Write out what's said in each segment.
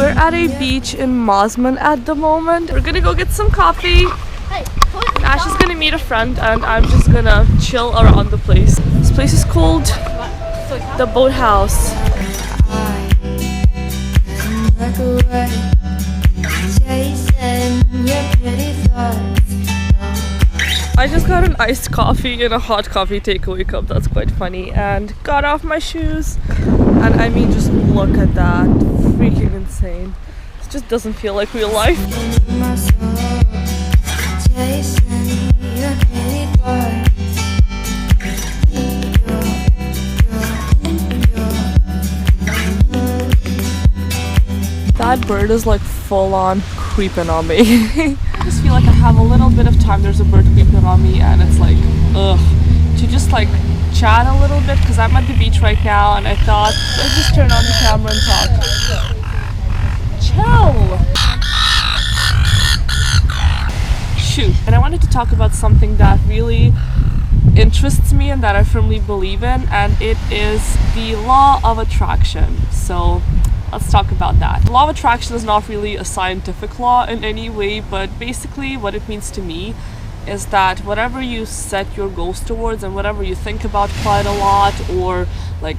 We're at a beach in Mosman at the moment. We're gonna go get some coffee. Ash is gonna meet a friend and I'm just gonna chill around the place. This place is called the Boathouse. I just got an iced coffee in a hot coffee takeaway cup. That's quite funny. And got off my shoes. And I mean, just look at that. Freaking insane. It just doesn't feel like real life. That bird is like full on creeping on me. I just feel like I have a little bit of time. There's a bird creeping on me and it's like, ugh. To just like chat a little bit because I'm at the beach right now and I thought let's just turn on the camera and talk. Chill! Shoot. And I wanted to talk about something that really interests me and that I firmly believe in, and it is the law of attraction. So let's talk about that. The law of attraction is not really a scientific law in any way, but basically what it means to me is that whatever you set your goals towards and whatever you think about quite a lot, or like,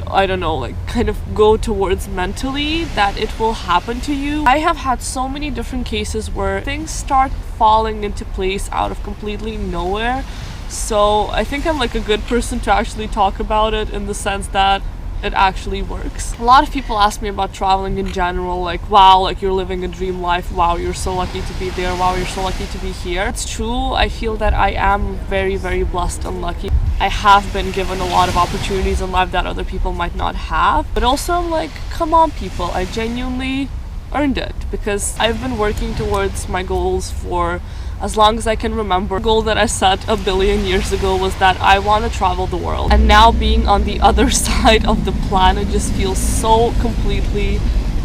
I don't know, like kind of go towards mentally, that it will happen to you. I have had so many different cases where things start falling into place out of completely nowhere. So I think I'm like a good person to actually talk about it in the sense that it actually works. A lot of people ask me about traveling in general, like wow, like you're living a dream life, wow, you're so lucky to be there, wow, you're so lucky to be here. It's true. I feel that I am very, very blessed and lucky. I have been given a lot of opportunities in life that other people might not have, but also I'm like, come on people, I genuinely earned it because I've been working towards my goals for as long as I can remember. The goal that I set a billion years ago was that I want to travel the world, and now being on the other side of the planet just feels so completely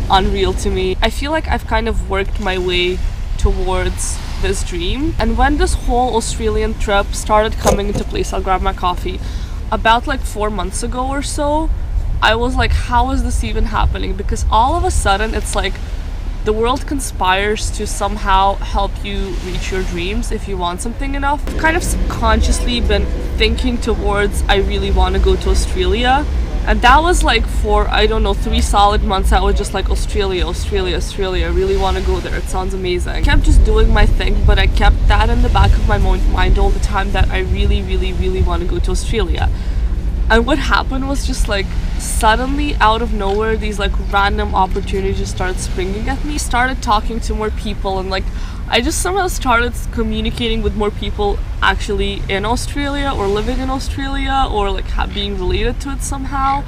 unreal to me. I feel like I've kind of worked my way towards this dream, and when this whole Australian trip started coming into place, I'll grab my coffee, about like 4 months ago or so, I was like, how is this even happening? Because all of a sudden it's like the world conspires to somehow help you reach your dreams if you want something enough. I've kind of subconsciously been thinking towards, I really want to go to Australia. And that was like for, I don't know, 3 solid months I was just like, Australia, Australia, Australia, I really want to go there, it sounds amazing. I kept just doing my thing, but I kept that in the back of my mind all the time that I really, really, really want to go to Australia. And what happened was just like suddenly out of nowhere these like random opportunities just started springing at me. Started talking to more people and like I just somehow started communicating with more people actually in Australia or living in Australia or like being related to it somehow.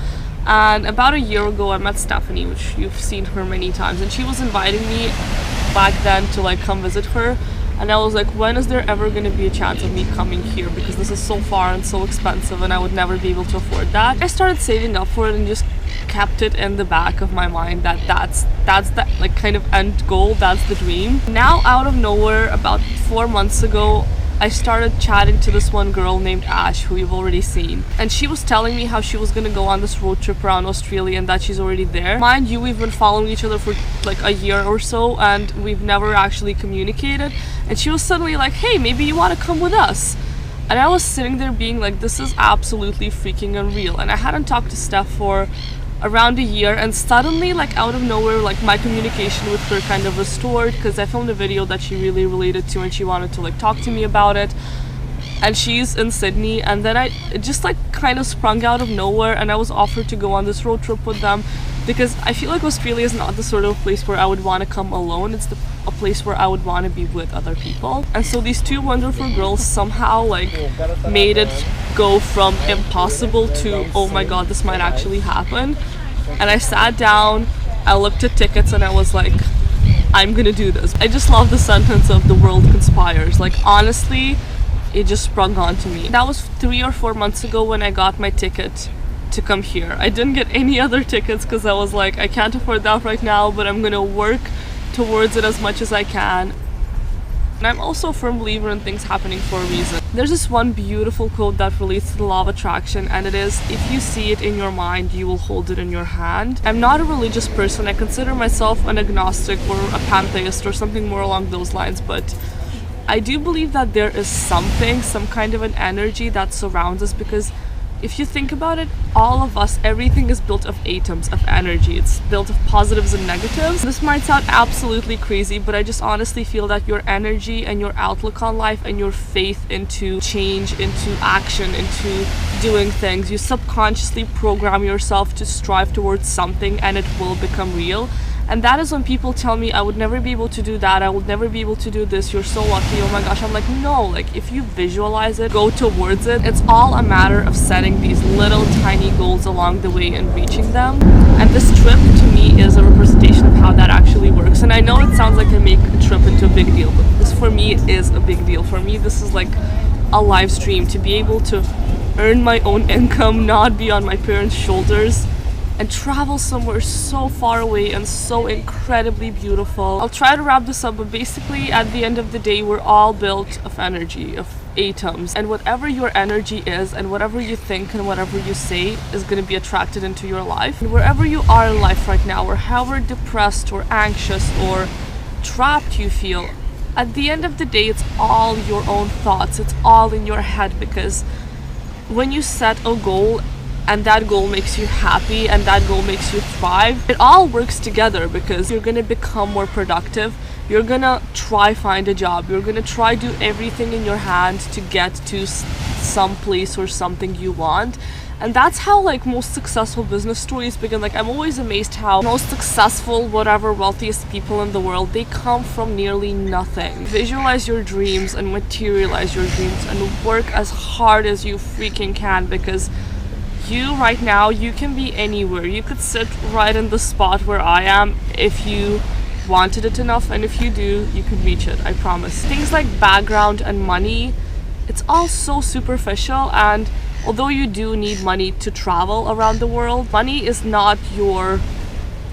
And about a year ago I met Stephanie, which you've seen her many times, and she was inviting me back then to like come visit her. And I was like, when is there ever going to be a chance of me coming here? Because this is so far and so expensive and I would never be able to afford that. I started saving up for it and just kept it in the back of my mind that that's the like kind of end goal, that's the dream. Now out of nowhere, about 4 months ago, I started chatting to this one girl named Ash, who you've already seen. And she was telling me how she was gonna go on this road trip around Australia and that she's already there. Mind you, we've been following each other for like a year or so and we've never actually communicated. And she was suddenly like, hey, maybe you wanna come with us? And I was sitting there being like, this is absolutely freaking unreal. And I hadn't talked to Steph for around a year, and suddenly like out of nowhere like my communication with her kind of restored because I filmed a video that she really related to and she wanted to like talk to me about it. And she's in Sydney, and then it just like kind of sprung out of nowhere and I was offered to go on this road trip with them because I feel like Australia is not the sort of place where I would want to come alone. It's a place where I would want to be with other people. And so these two wonderful girls somehow like made it go from impossible to, oh my god, this might actually happen. And I sat down, I looked at tickets and I was like, I'm gonna do this. I just love the sentence of the world conspires. Like honestly, it just sprung onto me. That was 3 or 4 months ago when I got my ticket to come here. I didn't get any other tickets because I was like, I can't afford that right now, but I'm gonna work towards it as much as I can. And I'm also a firm believer in things happening for a reason. There's this one beautiful quote that relates to the law of attraction, and it is, if you see it in your mind, you will hold it in your hand. I'm not a religious person. I consider myself an agnostic or a pantheist or something more along those lines, but I do believe that there is something, some kind of an energy that surrounds us, because if you think about it, all of us, everything is built of atoms, of energy. It's built of positives and negatives. This might sound absolutely crazy, but I just honestly feel that your energy and your outlook on life and your faith into change, into action, into doing things, you subconsciously program yourself to strive towards something and it will become real. And that is when people tell me I would never be able to do that, I would never be able to do this, you're so lucky, oh my gosh. I'm like, no, like if you visualize it, go towards it. It's all a matter of setting these little tiny goals along the way and reaching them. And this trip to me is a representation of how that actually works. And I know it sounds like I make a trip into a big deal, but this for me is a big deal. For me, this is like a live stream, to be able to earn my own income, not be on my parents' shoulders, and travel somewhere so far away and so incredibly beautiful. I'll try to wrap this up, but basically at the end of the day, we're all built of energy, of atoms, and whatever your energy is and whatever you think and whatever you say is going to be attracted into your life. And wherever you are in life right now, or however depressed or anxious or trapped you feel, at the end of the day, it's all your own thoughts. It's all in your head, because when you set a goal and that goal makes you happy and that goal makes you thrive, it all works together, because you're gonna become more productive, you're gonna try find a job, you're gonna try do everything in your hand to get to some place or something you want. And that's how like most successful business stories begin. Like I'm always amazed how most successful, whatever, wealthiest people in the world, they come from nearly nothing. Visualize your dreams and materialize your dreams and work as hard as you freaking can, because you right now, you can be anywhere. You could sit right in the spot where I am if you wanted it enough, and if you do, you can reach it, I promise. Things like background and money, it's all so superficial, and although you do need money to travel around the world, money is not your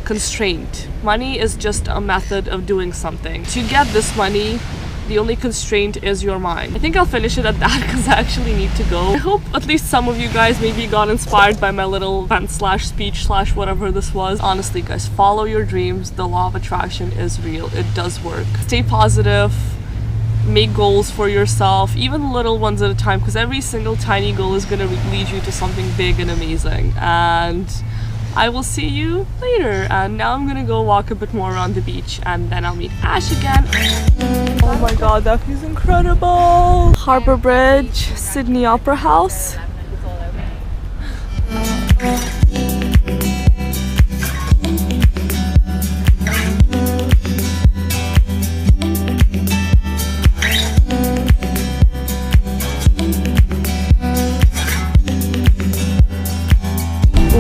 constraint. Money is just a method of doing something. To get this money, the only constraint is your mind. I think I'll finish it at that, because I actually need to go. I hope at least some of you guys maybe got inspired by my little event slash speech slash whatever this was. Honestly guys, follow your dreams. The law of attraction is real. It does work. Stay positive. Make goals for yourself, even little ones at a time, because every single tiny goal is going to lead you to something big and amazing. And I will see you later. And now I'm gonna go walk a bit more around the beach, and then I'll meet Ash again. Oh my god, that view's incredible! Harbour Bridge, Sydney Opera House.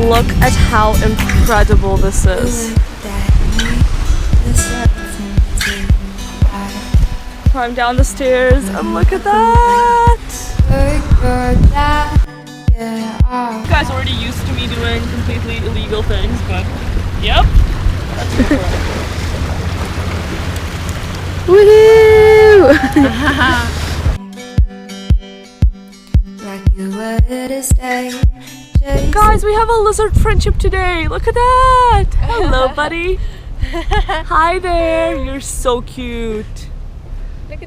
Look at how incredible this is. Climb down the stairs and look at that! You guys are already used to me doing completely illegal things, but yep. That's Woohoo! Guys, we have a lizard friendship today. Look at that! Hello, buddy. Hi there. You're so cute.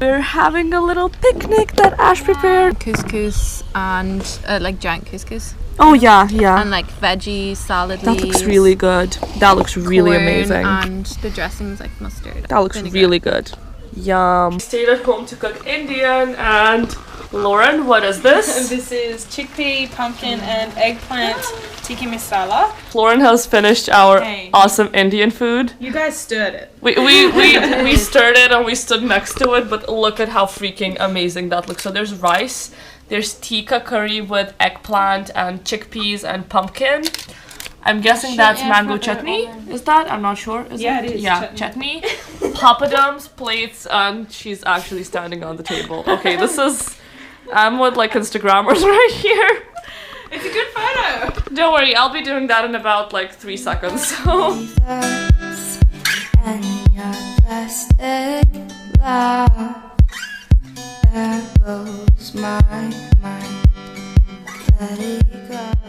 We're having a little picnic that Ash prepared. Couscous and like giant couscous. Oh yeah, yeah. And like veggie salad That leaves. looks really good. That looks really corn, amazing. And the dressing's like mustard. That looks vinegar. really good. Yum. Stayed at home to cook Indian. And Lauren, what is this? This is chickpea, pumpkin, and eggplant tikka masala. Lauren has finished our Hey. awesome Indian food. You guys stirred it. We stirred it and we stood next to it, but look at how freaking amazing that looks. So there's rice, there's tikka curry with eggplant and chickpeas and pumpkin. I'm guessing that's mango chutney. Is that? I'm not sure. Is Yeah, it? it is Yeah, chutney. Papadums, plates, and she's actually standing on the table. Okay, this is... I'm with like Instagrammers right here. It's a good photo. Don't worry, I'll be doing that in about like 3 seconds. So. And your plastic love. my mind. Let it go.